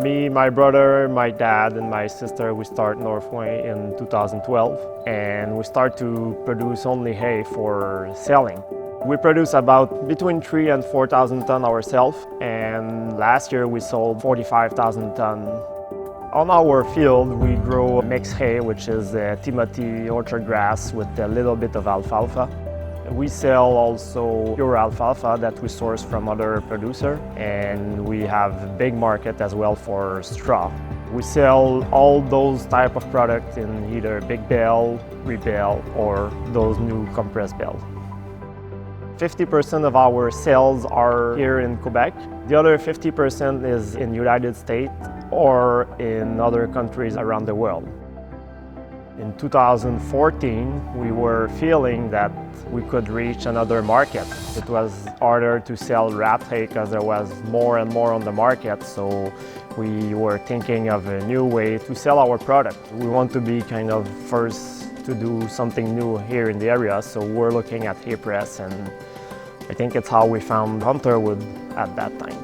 Me, my brother, my dad, and my sister, we start Norfoin in 2012, and we start to produce only hay for selling. We produce about between 3,000 and 4,000 tons ourselves, and last year we sold 45,000 tons. On our field, we grow mixed hay, which is Timothy orchard grass with a little bit of alfalfa. We sell also pure alfalfa that we source from other producers, and we have a big market as well for straw. We sell all those type of products in either big bale, rebale, or those new compressed bale. 50% of our sales are here in Quebec. The other 50% is in the United States or in other countries around the world. In 2014, we were feeling that we could reach another market. It was harder to sell wrapped hay because there was more and more on the market, so we were thinking of a new way to sell our product. We want to be kind of first to do something new here in the area, so we're looking at hay press, and I think it's how we found Hunterwood at that time.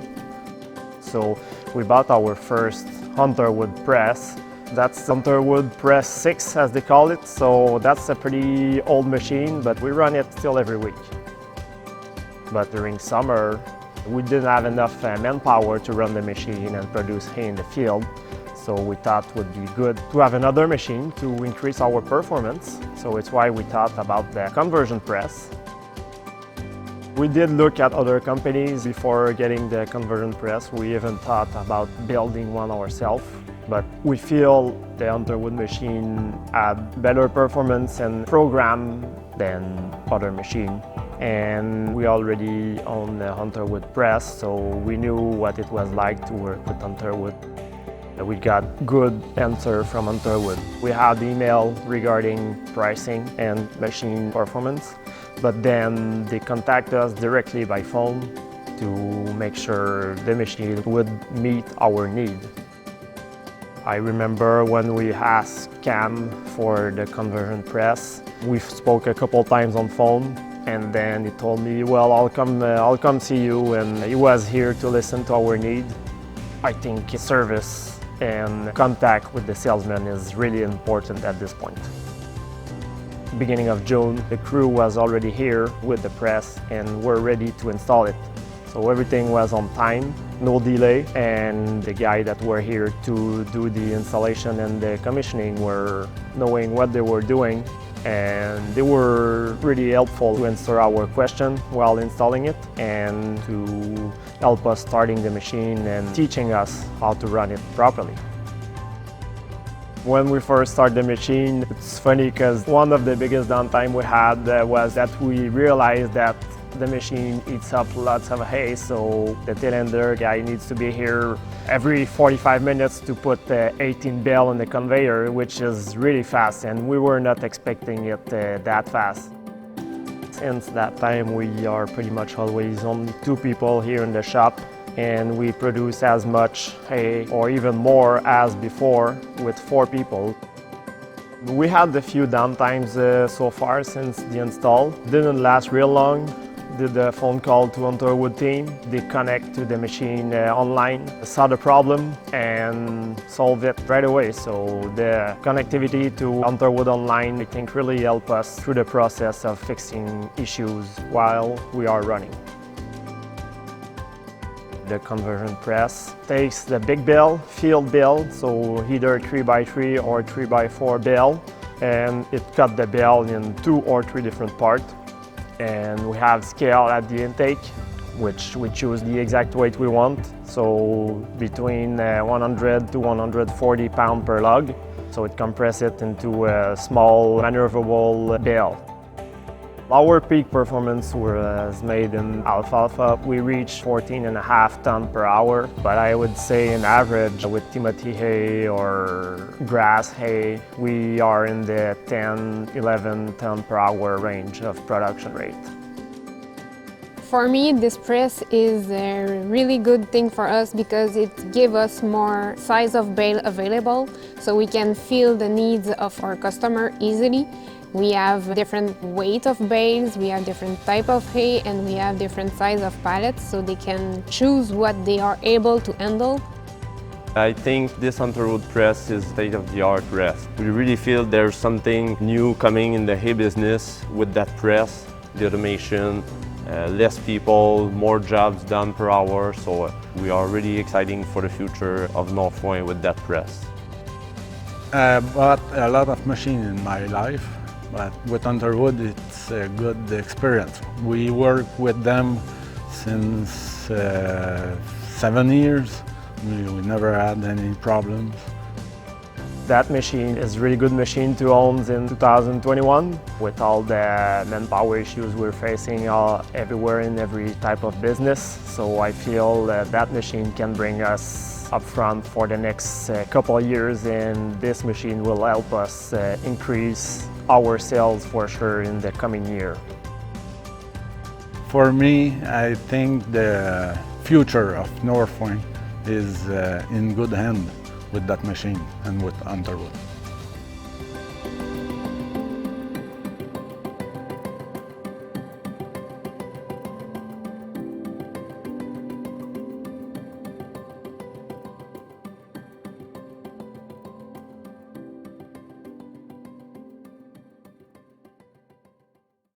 So we bought our first Hunterwood press. That's Hunterwood Press 6, as they call it, so that's a pretty old machine, but we run it still every week. But during summer, we didn't have enough manpower to run the machine and produce hay in the field, so we thought it would be good to have another machine to increase our performance, so it's why we thought about the conversion press. We did look at other companies before getting the conversion press. We even thought about building one ourselves. But we feel the Hunterwood machine had better performance and program than other machine. And we already own the Hunterwood press, so we knew what it was like to work with Hunterwood. We got good answer from Hunterwood. We had email regarding pricing and machine performance, but then they contact us directly by phone to make sure the machine would meet our need. I remember when we asked Cam for the conversion press, we spoke a couple times on phone, and then he told me, well, I'll come see you, and he was here to listen to our need. I think service and contact with the salesman is really important at this point. Beginning of June, the crew was already here with the press, and we're ready to install it. So everything was on time, no delay, and the guys that were here to do the installation and the commissioning were knowing what they were doing, and they were really helpful to answer our question while installing it and to help us starting the machine and teaching us how to run it properly. When we first started the machine, it's funny because one of the biggest downtime we had was that we realized that the machine eats up lots of hay, so the tailender guy needs to be here every 45 minutes to put 18 bale on the conveyor, which is really fast, and we were not expecting it that fast. Since that time, we are pretty much always only 2 people here in the shop, and we produce as much hay or even more as before with 4 people. We had a few downtimes so far since the install. Didn't last real long. Did a phone call to Hunterwood team. They connect to the machine online, saw the problem and solve it right away. So the connectivity to Hunterwood online, I think, really helped us through the process of fixing issues while we are running. The conversion press takes the big bale, field bale, so either 3x3 or 3x4 bale, and it cut the bale in 2 or 3 different parts. And we have scale at the intake, which we choose the exact weight we want, so between 100 to 140 pounds per lug. So it compresses it into a small maneuverable bale. Our peak performance was made in alfalfa. We reached 14.5 tons per hour, but I would say in average with Timothy hay or grass hay, we are in the 10, 11 tons per hour range of production rate. For me, this press is a really good thing for us because it gives us more size of bale available, so we can fill the needs of our customer easily. We have different weight of bales, we have different type of hay, and we have different size of pallets, so they can choose what they are able to handle. I think this Hunterwood press is state-of-the-art press. We really feel there's something new coming in the hay business with that press, the automation, less people, more jobs done per hour, so we are really excited for the future of Norfoin with that press. I bought a lot of machines in my life, but with Hunterwood it's a good experience. We work with them since 7 years. We never had any problems. That machine is a really good machine to own in 2021 with all the manpower issues we're facing everywhere in every type of business. So I feel that machine can bring us up front for the next couple of years, and this machine will help us increase our sales for sure in the coming year. For me, I think the future of Norfoin is in good hand with that machine and with Hunterwood.